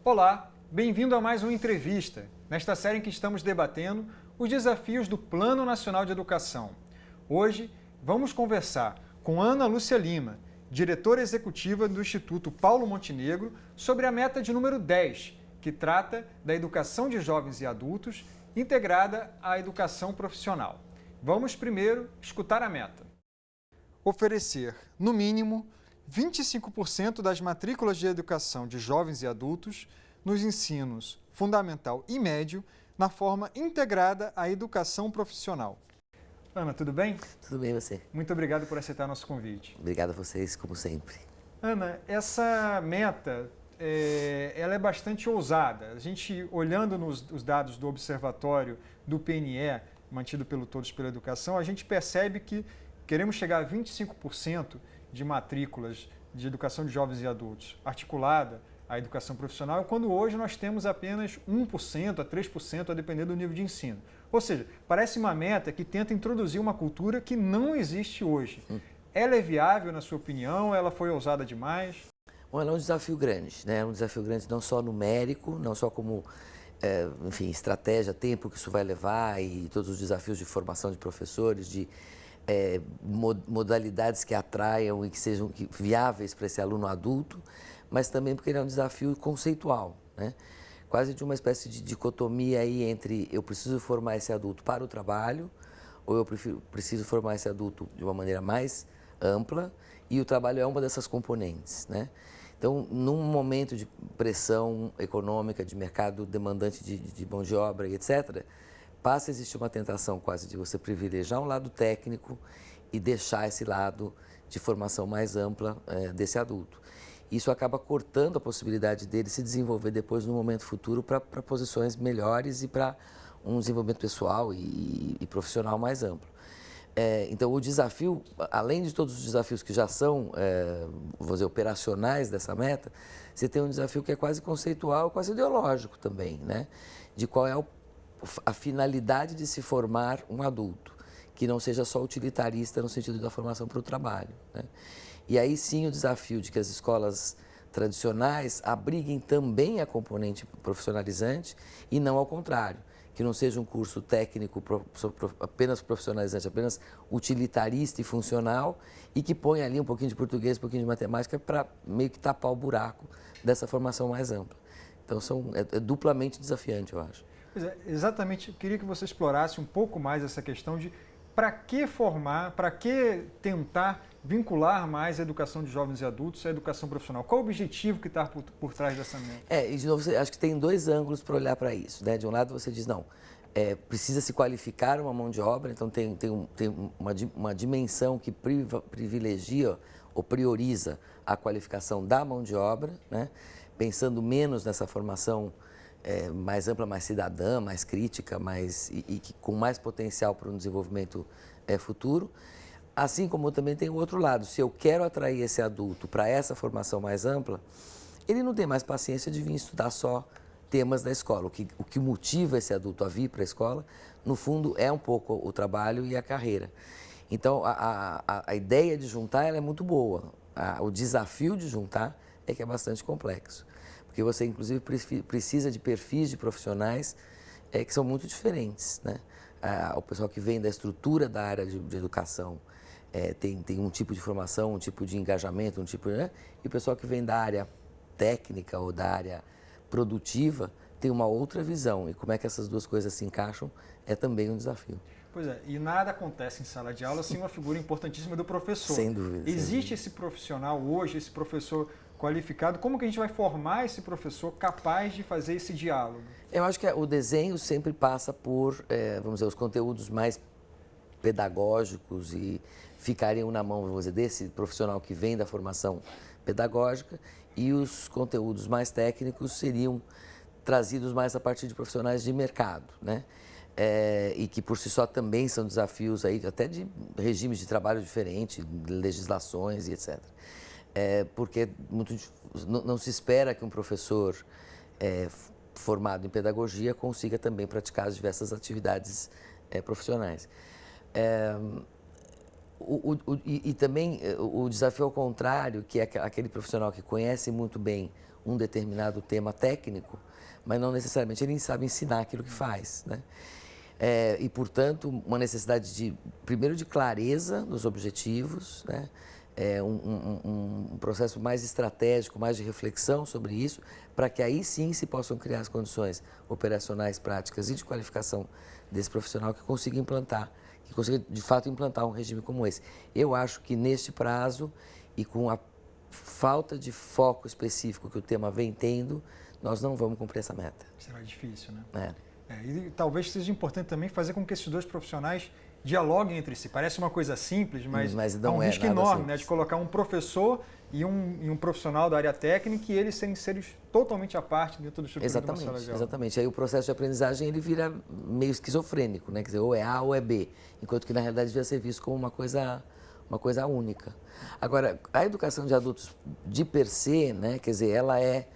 Olá, bem-vindo a mais uma entrevista, nesta série em que estamos debatendo os desafios do Plano Nacional de Educação. Hoje, vamos conversar com Ana Lúcia Lima, diretora executiva do Instituto Paulo Montenegro, sobre a meta de número 10, que trata da educação de jovens e adultos integrada à educação profissional. Vamos primeiro escutar a meta. Oferecer, no mínimo, 25% das matrículas de educação de jovens e adultos nos ensinos fundamental e médio na forma integrada à educação profissional. Ana, tudo bem? Tudo bem, você? Muito obrigado por aceitar nosso convite. Obrigado a vocês, como sempre. Ana, essa meta ela é bastante ousada. A gente, olhando os dados do observatório do PNE, mantido pelo Todos pela Educação, a gente percebe que queremos chegar a 25% de matrículas de educação de jovens e adultos articulada à educação profissional, quando hoje nós temos apenas 1% a 3%, a depender do nível de ensino. Ou seja, parece uma meta que tenta introduzir uma cultura que não existe hoje. Ela é viável, na sua opinião? Ela foi ousada demais? Bom, ela é um desafio grande, né? É um desafio grande não só numérico, não só como, enfim, estratégia, tempo que isso vai levar e todos os desafios de formação de professores, de modalidades que atraiam e que sejam viáveis para esse aluno adulto, mas também porque ele é um desafio conceitual, né? Quase de uma espécie de dicotomia aí entre eu preciso formar esse adulto para o trabalho ou eu preciso formar esse adulto de uma maneira mais ampla e o trabalho é uma dessas componentes, né? Então, num momento de pressão econômica, de mercado demandante de mão de obra e etc., passa a existir uma tentação quase de você privilegiar um lado técnico e deixar esse lado de formação mais ampla desse adulto. Isso acaba cortando a possibilidade dele se desenvolver depois no momento futuro para posições melhores e para um desenvolvimento pessoal e profissional mais amplo. Então, o desafio, além de todos os desafios que já são, vou dizer, operacionais dessa meta, você tem um desafio que é quase conceitual, quase ideológico também, né? De qual é a finalidade de se formar um adulto, que não seja só utilitarista no sentido da formação para o trabalho, né? E aí sim o desafio de que as escolas tradicionais abriguem também a componente profissionalizante e não ao contrário, que não seja um curso técnico apenas profissionalizante, apenas utilitarista e funcional e que ponha ali um pouquinho de português, um pouquinho de matemática para meio que tapar o buraco dessa formação mais ampla. Então é duplamente desafiante, eu acho. Pois é, exatamente, eu queria que você explorasse um pouco mais essa questão de para que formar, para que tentar vincular mais a educação de jovens e adultos à educação profissional. Qual o objetivo que está por trás dessa meta? E de novo, acho que tem dois ângulos para olhar para isso, né? De um lado você diz, não, precisa se qualificar uma mão de obra, então tem uma dimensão que privilegia ou prioriza a qualificação da mão de obra, né? Pensando menos nessa formação mais ampla, mais cidadã, mais crítica, e com mais potencial para um desenvolvimento futuro. Assim como também tem o outro lado, se eu quero atrair esse adulto para essa formação mais ampla, ele não tem mais paciência de vir estudar só temas da escola. O que motiva esse adulto a vir para a escola, no fundo, é um pouco o trabalho e a carreira. Então, a ideia de juntar ela é muito boa. O desafio de juntar é que é bastante complexo. Porque você, inclusive, precisa de perfis de profissionais que são muito diferentes, né? O pessoal que vem da estrutura da área de educação tem um tipo de formação, um tipo de engajamento, né? E o pessoal que vem da área técnica ou da área produtiva tem uma outra visão. E como é que essas duas coisas se encaixam é também um desafio. Pois é, e nada acontece em sala de aula sem uma figura importantíssima do professor. Sem dúvida. Existe esse profissional hoje, esse professor qualificado? Como que a gente vai formar esse professor capaz de fazer esse diálogo? Eu acho que o desenho sempre passa por, vamos dizer, os conteúdos mais pedagógicos e ficariam na mão, vamos dizer, desse profissional que vem da formação pedagógica e os conteúdos mais técnicos seriam trazidos mais a partir de profissionais de mercado, né? E que por si só também são desafios aí, até de regimes de trabalho diferentes, legislações e etc. Porque não se espera que um professor formado em pedagogia consiga também praticar as diversas atividades profissionais. E também o desafio ao contrário, que é aquele profissional que conhece muito bem um determinado tema técnico, mas não necessariamente ele sabe ensinar aquilo que faz, né? E, portanto, uma necessidade primeiro, de clareza nos objetivos, né? Um processo mais estratégico, mais de reflexão sobre isso, para que aí sim se possam criar as condições operacionais, práticas e de qualificação desse profissional que consiga de fato implantar um regime como esse. Eu acho que neste prazo e com a falta de foco específico que o tema vem tendo, nós não vamos cumprir essa meta. Será difícil, né? E talvez seja importante também fazer com que esses dois profissionais dialoguem entre si. Parece uma coisa simples, mas há um risco enorme, né, de colocar um professor e um profissional da área técnica e eles serem seres totalmente à parte dentro do estrutura de uma sala de aula. Exatamente. Aí o processo de aprendizagem ele vira meio esquizofrênico, né? Quer dizer, ou é A ou é B, enquanto que na realidade devia ser visto como uma coisa única. Agora, a educação de adultos de per se, né? Quer dizer, ela é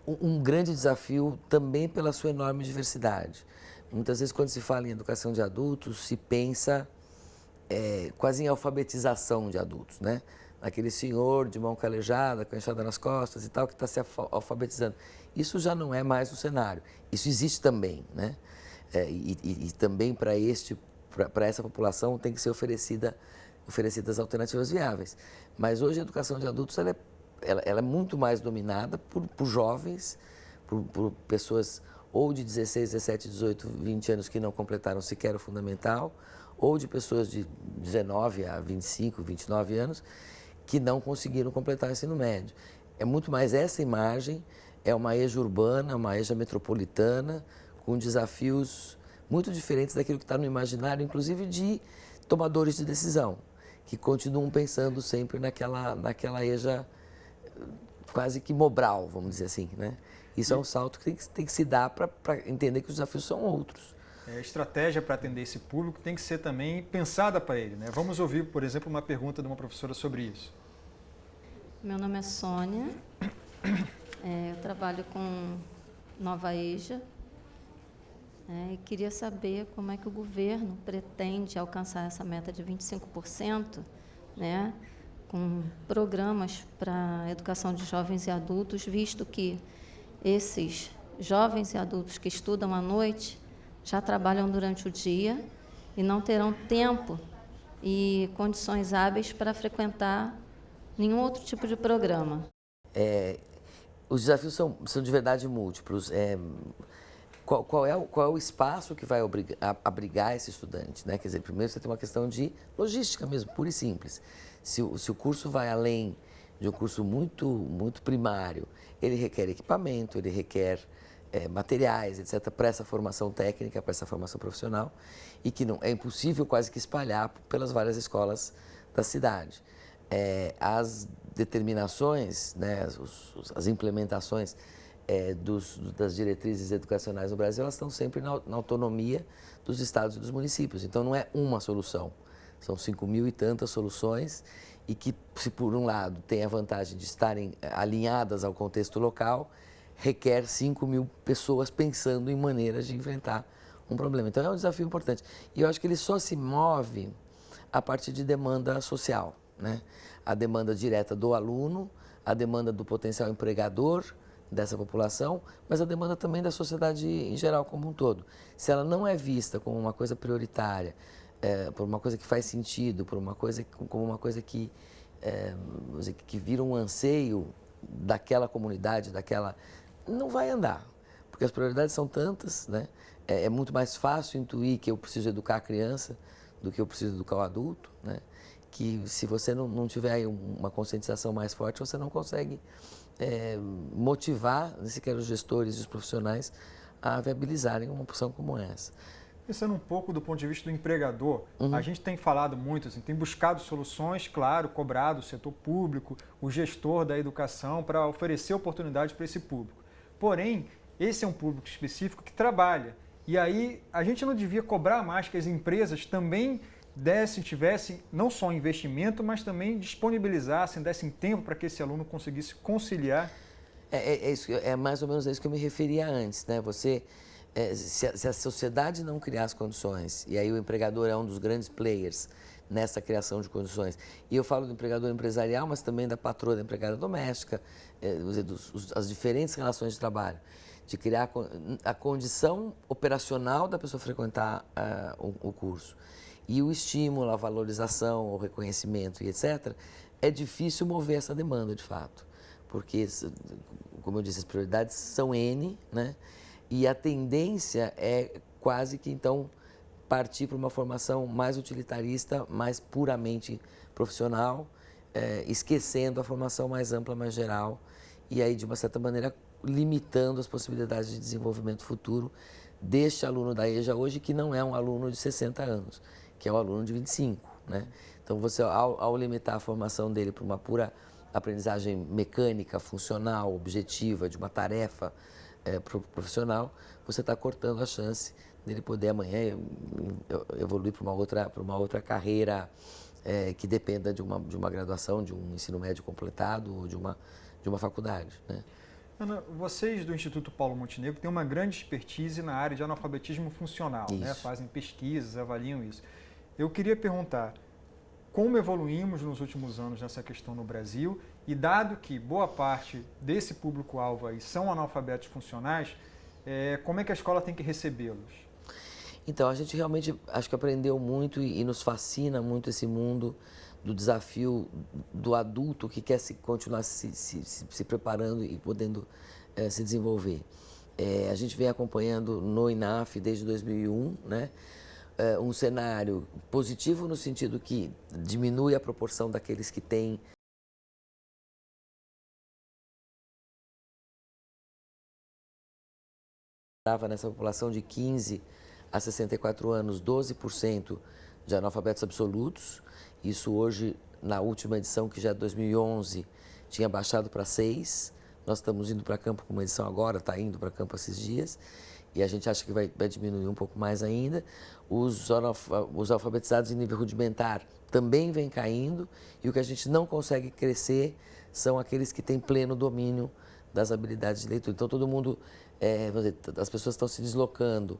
um grande desafio também pela sua enorme diversidade. Muitas vezes, quando se fala em educação de adultos, se pensa quase em alfabetização de adultos, né? Aquele senhor de mão calejada, com a enxada nas costas e tal, que está se alfabetizando. Isso já não é mais o cenário. Isso existe também, né? E também para essa população tem que ser oferecidas alternativas viáveis. Mas hoje a educação de adultos ela é muito mais dominada por jovens, por pessoas ou de 16, 17, 18, 20 anos que não completaram sequer o fundamental, ou de pessoas de 19 a 25, 29 anos que não conseguiram completar o ensino médio. É muito mais essa imagem, é uma EJA urbana, uma EJA metropolitana, com desafios muito diferentes daquilo que está no imaginário, inclusive de tomadores de decisão, que continuam pensando sempre naquela EJA quase que Mobral, vamos dizer assim, né? Isso é um salto que tem que se dar para entender que os desafios são outros. A estratégia para atender esse público tem que ser também pensada para ele, né? Vamos ouvir, por exemplo, uma pergunta de uma professora sobre isso. Meu nome é Sônia, eu trabalho com Nova EJA e queria saber como é que o governo pretende alcançar essa meta de 25%, né, com programas para a educação de jovens e adultos, visto que esses jovens e adultos que estudam à noite já trabalham durante o dia e não terão tempo e condições hábeis para frequentar nenhum outro tipo de programa. Os desafios são de verdade múltiplos. Qual é o espaço que vai abrigar esse estudante, né? Quer dizer, primeiro você tem uma questão de logística mesmo, pura e simples. Se o curso vai além de um curso muito, muito primário, ele requer equipamento, ele requer materiais, etc., para essa formação técnica, para essa formação profissional, e que não é impossível quase que espalhar pelas várias escolas da cidade. As determinações, né, as implementações das diretrizes educacionais no Brasil, elas estão sempre na autonomia dos estados e dos municípios. Então, não é uma solução, são 5.000 e tantas soluções e que, se por um lado tem a vantagem de estarem alinhadas ao contexto local, requer 5.000 pessoas pensando em maneiras de enfrentar um problema. Então, é um desafio importante. E eu acho que ele só se move a partir de demanda social, né? A demanda direta do aluno, a demanda do potencial empregador dessa população, mas a demanda também da sociedade em geral como um todo. Se ela não é vista como uma coisa prioritária, por uma coisa que faz sentido, como uma coisa que vira um anseio daquela comunidade, não vai andar, porque as prioridades são tantas, né? É muito mais fácil intuir que eu preciso educar a criança do que eu preciso educar o adulto, né? Que se você não tiver aí uma conscientização mais forte, você não consegue motivar sequer os gestores e os profissionais a viabilizarem uma opção como essa. Pensando um pouco do ponto de vista do empregador, a gente tem falado muito, assim, tem buscado soluções, claro, cobrado o setor público, o gestor da educação para oferecer oportunidades para esse público. Porém, esse é um público específico que trabalha. E aí a gente não devia cobrar mais que as empresas também tivessem não só investimento, mas também disponibilizassem, dessem tempo para que esse aluno conseguisse conciliar. É mais ou menos a isso que eu me referia antes, né? Se a sociedade não criar as condições, e aí o empregador é um dos grandes players nessa criação de condições. E eu falo do empregador empresarial, mas também da patroa da empregada doméstica, as diferentes relações de trabalho, de criar a condição operacional da pessoa frequentar o curso. E o estímulo, a valorização, o reconhecimento e etc., é difícil mover essa demanda, de fato. Porque, como eu disse, as prioridades são N, né? E a tendência é quase que, então, partir para uma formação mais utilitarista, mais puramente profissional, esquecendo a formação mais ampla, mais geral, e aí, de uma certa maneira, limitando as possibilidades de desenvolvimento futuro deste aluno da EJA hoje, que não é um aluno de 60 anos, que é um aluno de 25, né? Então, você, ao limitar a formação dele para uma pura aprendizagem mecânica, funcional, objetiva, de uma tarefa profissional, você está cortando a chance dele poder amanhã evoluir para uma outra carreira que dependa de uma graduação, de um ensino médio completado ou de uma faculdade, né? Ana, vocês do Instituto Paulo Montenegro têm uma grande expertise na área de analfabetismo funcional, né? Fazem pesquisas, avaliam isso. Eu queria perguntar, como evoluímos nos últimos anos nessa questão no Brasil e dado que boa parte desse público-alvo aí são analfabetos funcionais, como é que a escola tem que recebê-los? Então, a gente realmente acho que aprendeu muito e nos fascina muito esse mundo do desafio do adulto que quer continuar se preparando e podendo se desenvolver. A gente vem acompanhando no INAF desde 2001, né? Um cenário positivo no sentido que diminui a proporção daqueles que têm nessa população de 15 a 64 anos, 12% de analfabetos absolutos. Isso hoje, na última edição, que já é 2011, tinha baixado para 6. Nós estamos indo para campo com uma edição agora, está indo para campo esses dias. E a gente acha que vai diminuir um pouco mais ainda. Os alfabetizados em nível rudimentar também vem caindo. E o que a gente não consegue crescer são aqueles que têm pleno domínio das habilidades de leitura. Então, todo mundo, as pessoas estão se deslocando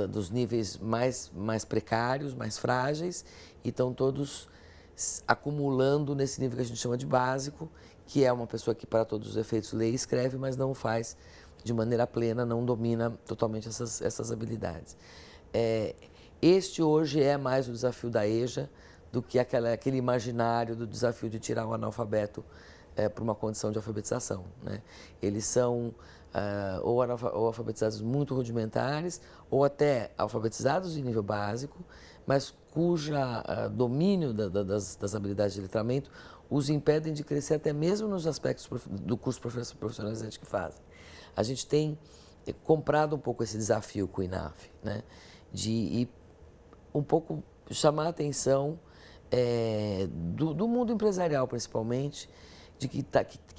dos níveis mais precários, mais frágeis, e estão todos acumulando nesse nível que a gente chama de básico, que é uma pessoa que, para todos os efeitos, lê e escreve, mas não o faz de maneira plena, não domina totalmente essas habilidades. Este hoje é mais o desafio da EJA do que aquele imaginário do desafio de tirar o analfabeto para uma condição de alfabetização, né? Eles são ou alfabetizados muito rudimentares ou até alfabetizados em nível básico, mas cujo domínio das habilidades de letramento os impedem de crescer até mesmo nos aspectos do curso profissionalizante que fazem. A gente tem comprado um pouco esse desafio com o INAF, né? De ir um pouco chamar a atenção do mundo empresarial, principalmente, de que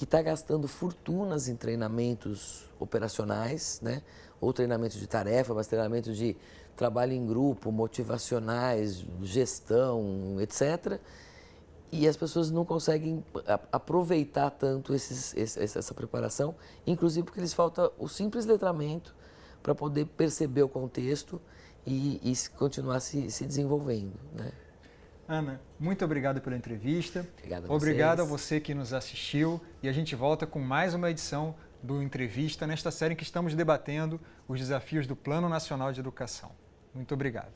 está gastando fortunas em treinamentos operacionais, né? Ou treinamentos de tarefa, mas treinamentos de trabalho em grupo, motivacionais, gestão, etc., e as pessoas não conseguem aproveitar tanto essa preparação, inclusive porque lhes falta o simples letramento para poder perceber o contexto e continuar se desenvolvendo, né? Ana, muito obrigado pela entrevista. Obrigado a vocês. Obrigado a você que nos assistiu e a gente volta com mais uma edição do Entrevista, nesta série em que estamos debatendo os desafios do Plano Nacional de Educação. Muito obrigado.